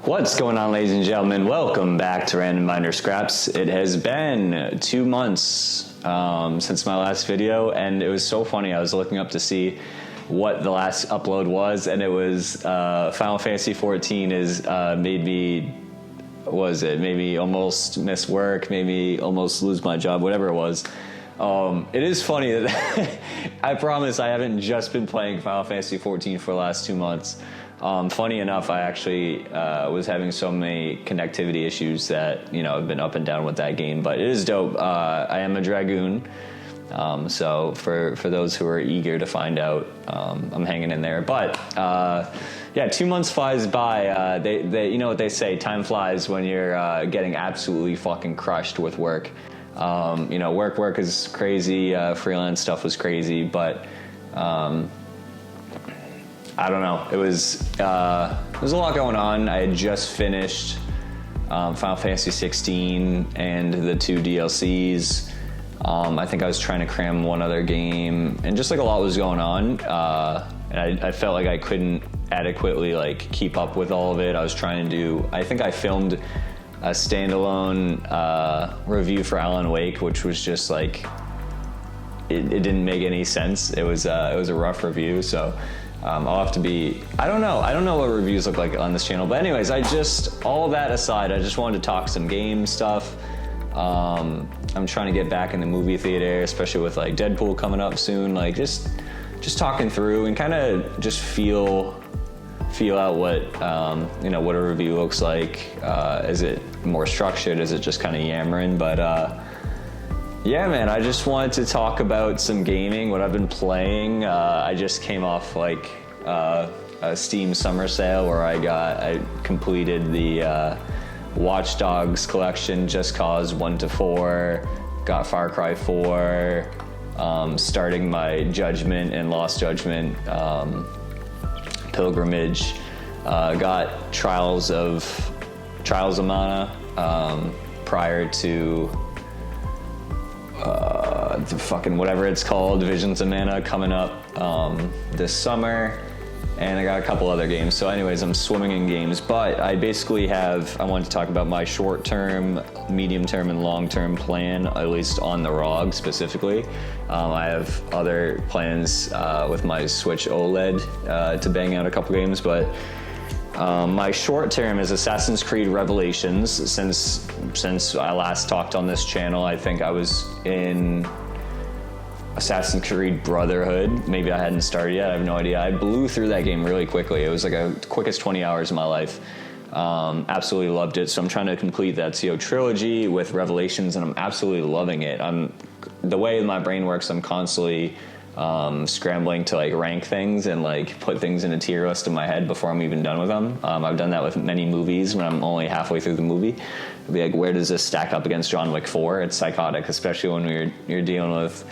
What's going on, ladies and gentlemen? Welcome back to Random Minor Scraps. It has been 2 months since my last video, and it was so funny. I was looking up to see what the last upload was, and it was Final Fantasy 14 is made me almost miss work, maybe almost lose my job, whatever it was. It is funny that I promise I haven't just been playing Final Fantasy 14 for the last 2 months. Funny enough, I actually was having so many connectivity issues that, I've been up and down with that game, but it is dope. I am a Dragoon, so for those who are eager to find out, I'm hanging in there. But, 2 months flies by. They you know what they say, time flies when you're getting absolutely fucking crushed with work. Work is crazy, freelance stuff was crazy, but... I don't know. It was a lot going on. I had just finished Final Fantasy 16 and the 2 DLCs. I think I was trying to cram one other game, and just like a lot was going on. And I felt like I couldn't adequately keep up with all of it. I was trying to do. I think I filmed a standalone review for Alan Wake, which was just it didn't make any sense. It was a rough review, so. I'll have to be, I don't know what reviews look like on this channel, but anyways, all that aside, I just wanted to talk some game stuff. I'm trying to get back in the movie theater, especially with Deadpool coming up soon, just talking through and kind of just feel out what, what a review looks like. Is it more structured? Is it just kind of yammering? But, yeah, man, I just wanted to talk about some gaming, what I've been playing. I just came off a Steam summer sale where I completed the Watch Dogs collection, Just Cause 1 to 4, got Far Cry 4, starting my Judgment and Lost Judgment pilgrimage, got Trials of Mana prior to the fucking whatever it's called, Visions of Mana, coming up this summer, and I got a couple other games. So anyways, I'm swimming in games, but I basically I wanted to talk about my short-term, medium-term, and long-term plan, at least on the ROG specifically. I have other plans with my Switch OLED to bang out a couple games, but my short term is Assassin's Creed Revelations. Since I last talked on this channel, I think I was in Assassin's Creed Brotherhood. Maybe I hadn't started yet, I have no idea. I blew through that game really quickly. It was the quickest 20 hours of my life. Absolutely loved it. So I'm trying to complete that CO trilogy with Revelations, and I'm absolutely loving it. The way my brain works, I'm constantly scrambling to rank things and put things in a tier list in my head before I'm even done with them. I've done that with many movies when I'm only halfway through the movie. I'll be where does this stack up against John Wick 4? It's psychotic, especially when you're dealing with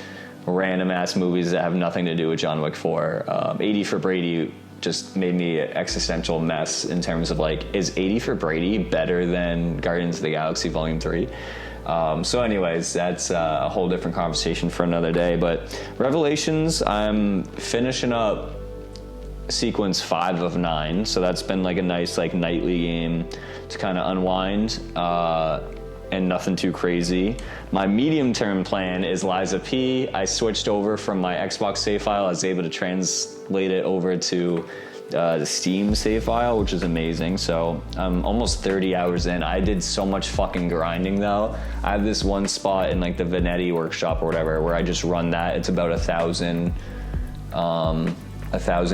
random ass movies that have nothing to do with John Wick 4. 80 for Brady just made me an existential mess in terms of is 80 for Brady better than Guardians of the Galaxy Volume 3? So anyways, that's a whole different conversation for another day. But Revelations, I'm finishing up sequence 5 of 9. So that's been a nice nightly game to kind of unwind and nothing too crazy. My medium-term plan is Lies of P. I switched over from my Xbox save file. I was able to translate it over to the Steam save file, which is amazing. So I'm almost 30 hours in. I did so much fucking grinding though. I have this one spot in the Venetti workshop or whatever where I just run that. It's about 1,000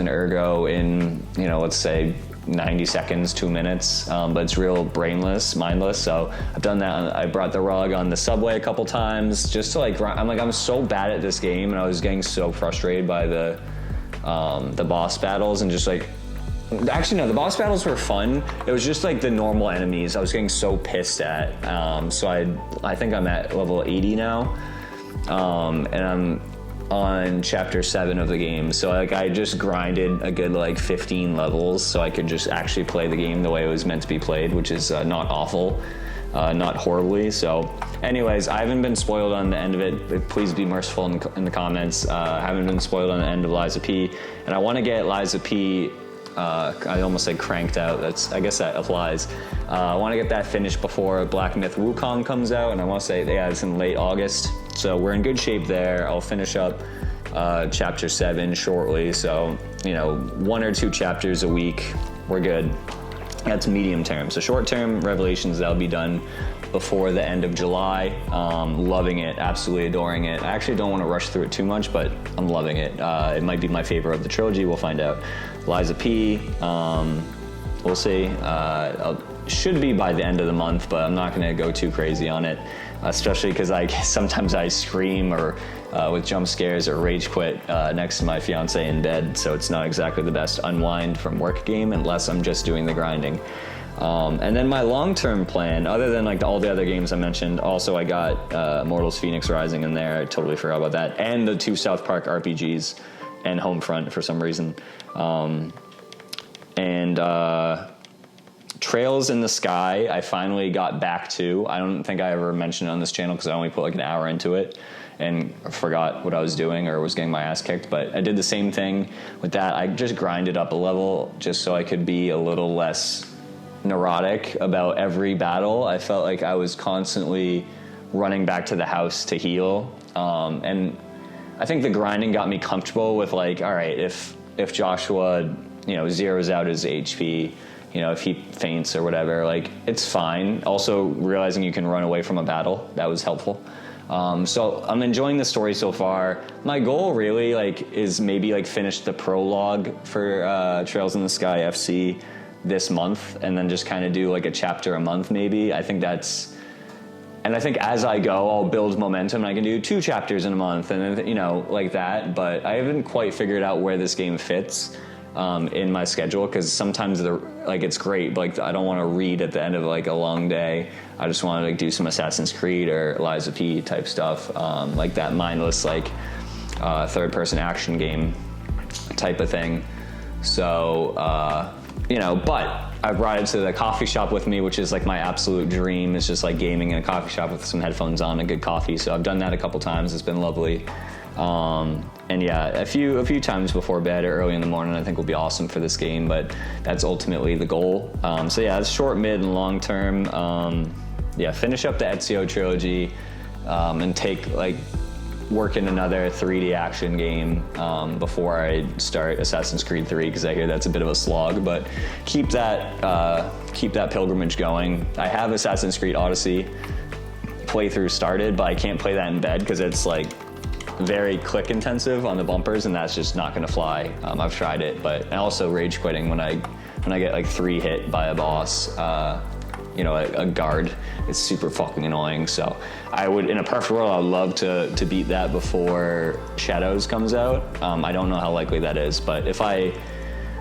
ergo in, let's say 90 seconds, 2 minutes, but it's real mindless. So I've done that. I brought the ROG on the subway a couple times just to grind. I'm so bad at this game, and I was getting so frustrated by the boss battles, and actually no, the boss battles were fun. It was just the normal enemies I was getting so pissed at. So I think I'm at level 80 now, and I'm on chapter 7 of the game. So I just grinded a good 15 levels so I could just actually play the game the way it was meant to be played, which is not awful. Not horribly. So anyways, I haven't been spoiled on the end of it, but please be merciful in the comments. I haven't been spoiled on the end of Lies of P, and I want to get Lies of P I almost said cranked out. I guess that applies. I want to get that finished before Black Myth Wukong comes out, and I want to say it's in late August. So we're in good shape there. I'll finish up chapter 7 shortly. So 1 or 2 chapters a week. We're good. That's medium term. So short term Revelations, that'll be done before the end of July. Loving it, absolutely adoring it. I actually don't want to rush through it too much, but I'm loving it. It might be my favorite of the trilogy. We'll find out. Lies of P, we'll see. Should be by the end of the month, but I'm not going to go too crazy on it, especially because sometimes I scream or with jump scares or rage quit next to my fiance in bed, so it's not exactly the best unwind from work game unless I'm just doing the grinding. And then my long-term plan, other than all the other games I mentioned, also I got Immortals Phoenix Rising in there. I totally forgot about that. And the 2 South Park RPGs and Homefront for some reason. Trails in the Sky, I finally got back to. I don't think I ever mentioned it on this channel because I only put an hour into it and forgot what I was doing or was getting my ass kicked. But I did the same thing with that. I just grinded up a level just so I could be a little less neurotic about every battle. I felt like I was constantly running back to the house to heal. And I think the grinding got me comfortable with all right, if Joshua, zeroes out his HP, if he faints or whatever, it's fine. Also realizing you can run away from a battle, that was helpful. So I'm enjoying the story so far. My goal really is maybe finish the prologue for Trails in the Sky FC this month and then just kind of do a chapter a month maybe. I think as I go, I'll build momentum and I can do 2 chapters in a month and then, like that. But I haven't quite figured out where this game fits in my schedule, because sometimes it's great, but I don't want to read at the end of a long day. I just want to do some Assassin's Creed or Lies of P type stuff, that mindless third-person action game type of thing. So but I brought it to the coffee shop with me, which is my absolute dream. It's just gaming in a coffee shop with some headphones on and good coffee. So I've done that a couple times. It's been lovely. And yeah, a few times before bed or early in the morning, I think will be awesome for this game, but that's ultimately the goal. So yeah, it's short, mid, and long term. Finish up the Ezio trilogy, and take work in another 3D action game before I start Assassin's Creed 3, because I hear that's a bit of a slog, but keep that pilgrimage going. I have Assassin's Creed Odyssey playthrough started, but I can't play that in bed because it's very click intensive on the bumpers, and that's just not gonna fly. I've tried it, but also rage quitting when I get 3 hit by a boss, a guard. It's super fucking annoying. So I would, in a perfect world, I'd love to beat that before Shadows comes out. I don't know how likely that is, but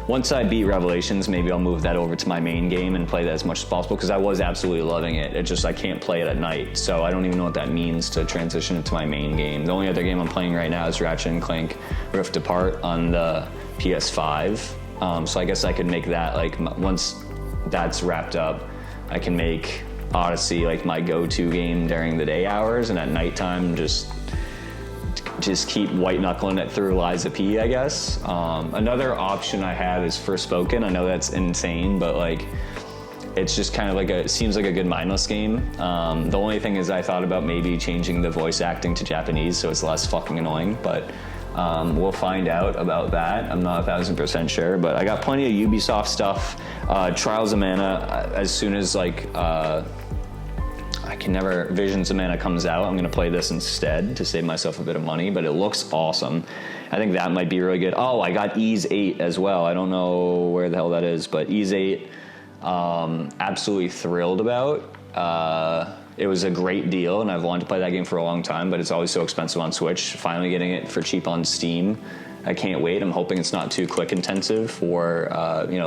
once I beat Revelations, maybe I'll move that over to my main game and play that as much as possible, because I was absolutely loving it. It's just I can't play it at night, so I don't even know what that means to transition it to my main game. The only other game I'm playing right now is Ratchet & Clank Rift Apart on the PS5. So I guess I could make that, once that's wrapped up, I can make Odyssey my go-to game during the day hours, and at nighttime just keep white knuckling it through Lies of P, I guess. Another option I have is Forspoken. I know that's insane, but it's just kind of it seems like a good mindless game. The only thing is I thought about maybe changing the voice acting to Japanese so it's less fucking annoying, but we'll find out about that. I'm not 1,000% sure, but I got plenty of Ubisoft stuff. Trials of Mana, as soon as Visions of Mana comes out, I'm gonna play this instead to save myself a bit of money, but it looks awesome. I think that might be really good. Oh, I got Ys 8 as well. I don't know where the hell that is, but Ys 8, absolutely thrilled about. It was a great deal, and I've wanted to play that game for a long time, but it's always so expensive on Switch. Finally getting it for cheap on Steam. I can't wait. I'm hoping it's not too click intensive for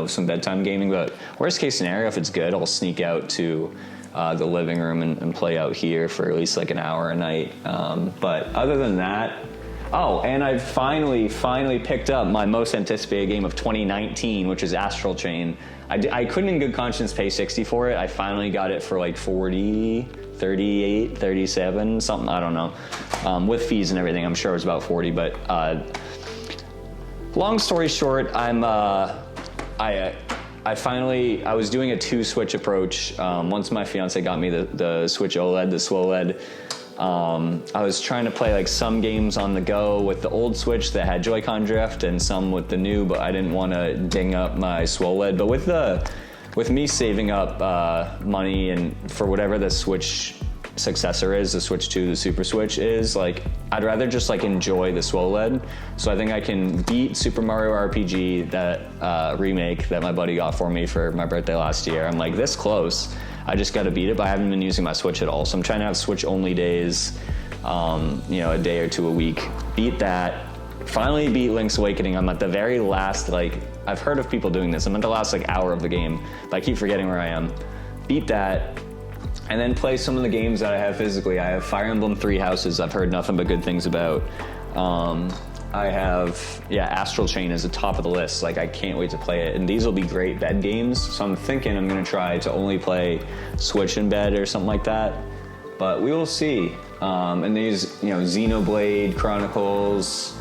some bedtime gaming, but worst case scenario, if it's good, I'll sneak out to the living room and play out here for at least an hour a night. But other than that, and I finally picked up my most anticipated game of 2019, which is Astral Chain. I couldn't in good conscience pay $60 for it. I finally got it for $40, $38, $37, something, I don't know. With fees and everything, I'm sure it was about $40, but long story short, I was doing a 2-switch approach. Once my fiance got me the Switch OLED, the SWOLED, I was trying to play like some games on the go with the old Switch that had Joy-Con drift and some with the new, but I didn't want to ding up my SWOLED. But with me saving up money and for whatever the Switch successor is, the Switch 2, the Super Switch is, like, I'd rather just like enjoy the SWOLED. So I think I can beat Super Mario RPG, that remake that my buddy got for me for my birthday last year. I'm like this close. I just got to beat it, but I haven't been using my Switch at all. So I'm trying to have Switch only days, a day or two a week. Beat that. Finally beat Link's Awakening. I'm at the very last, like, I've heard of people doing this. I'm at the last like hour of the game, but I keep forgetting where I am. Beat that. And then play some of the games that I have physically. I have Fire Emblem Three Houses. I've heard nothing but good things about. I have, Astral Chain is the top of the list. Like, I can't wait to play it. And these will be great bed games. So I'm thinking I'm gonna try to only play Switch in bed or something like that. But we will see. And these, Xenoblade Chronicles,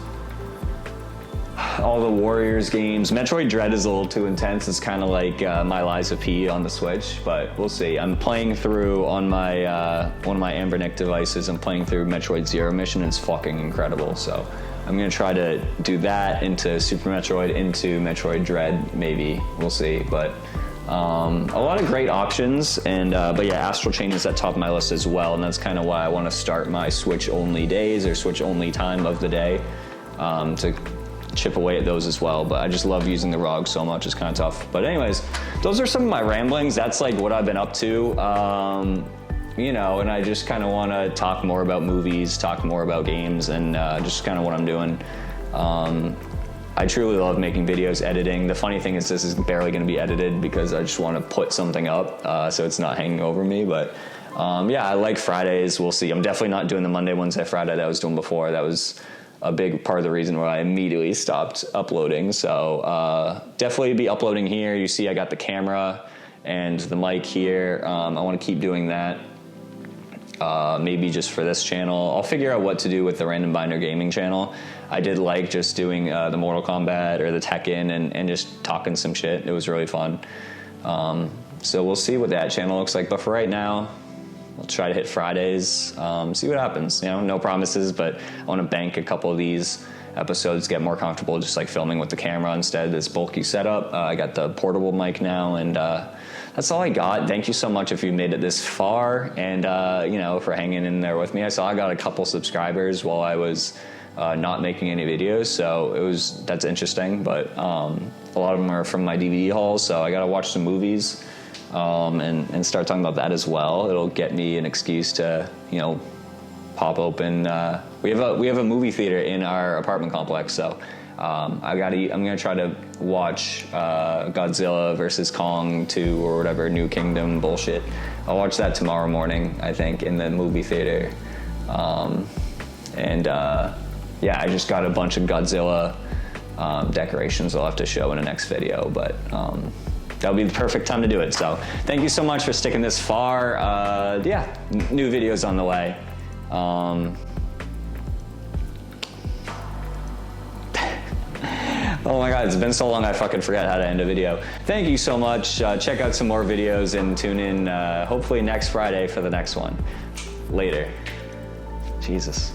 all the Warriors games. Metroid Dread is a little too intense. It's kind of like my Lies of P on the Switch, but we'll see. I'm playing through on my one of my Anbernic devices. I'm playing through Metroid Zero Mission. It's fucking incredible. So I'm gonna try to do that into Super Metroid, into Metroid Dread, maybe. We'll see. But a lot of great options, and but Astral Chain is at top of my list as well, and that's kind of why I want to start my Switch only days or Switch only time of the day to chip away at those as well. But I just love using the ROG so much. It's kind of tough. But anyways, those are some of my ramblings. That's like what I've been up to. And I just kind of want to talk more about movies, talk more about games, and just kind of what I'm doing. I truly love making videos, editing. The funny thing is this is barely going to be edited because I just want to put something up so it's not hanging over me. But I like Fridays. We'll see. I'm definitely not doing the Monday, Wednesday, Friday that I was doing before. That was a big part of the reason why I immediately stopped uploading. So definitely be uploading here. You see I got the camera and the mic here. I want to keep doing that. Maybe just for this channel. I'll figure out what to do with the Random Binder Gaming channel. I did like just doing the Mortal Kombat or the Tekken and just talking some shit. It was really fun. So we'll see what that channel looks like. But for right now, I'll try to hit Fridays, see what happens. No promises, but I want to bank a couple of these episodes, get more comfortable just like filming with the camera instead of this bulky setup. I got the portable mic now, and that's all I got. Thank you so much if you made it this far, and for hanging in there with me. I saw I got a couple subscribers while I was not making any videos, so that's interesting. But a lot of them are from my DVD hauls, so I got to watch some movies. And start talking about that as well. It'll get me an excuse to, pop open. We have a movie theater in our apartment complex, so I'm gonna try to watch Godzilla versus Kong 2 or whatever, New Kingdom bullshit. I'll watch that tomorrow morning, I think, in the movie theater. I just got a bunch of Godzilla decorations I'll have to show in the next video, but that'll be the perfect time to do it. So thank you so much for sticking this far. New videos on the way. Oh my God, it's been so long I fucking forgot how to end a video. Thank you so much. Check out some more videos and tune in hopefully next Friday for the next one. Later. Jesus.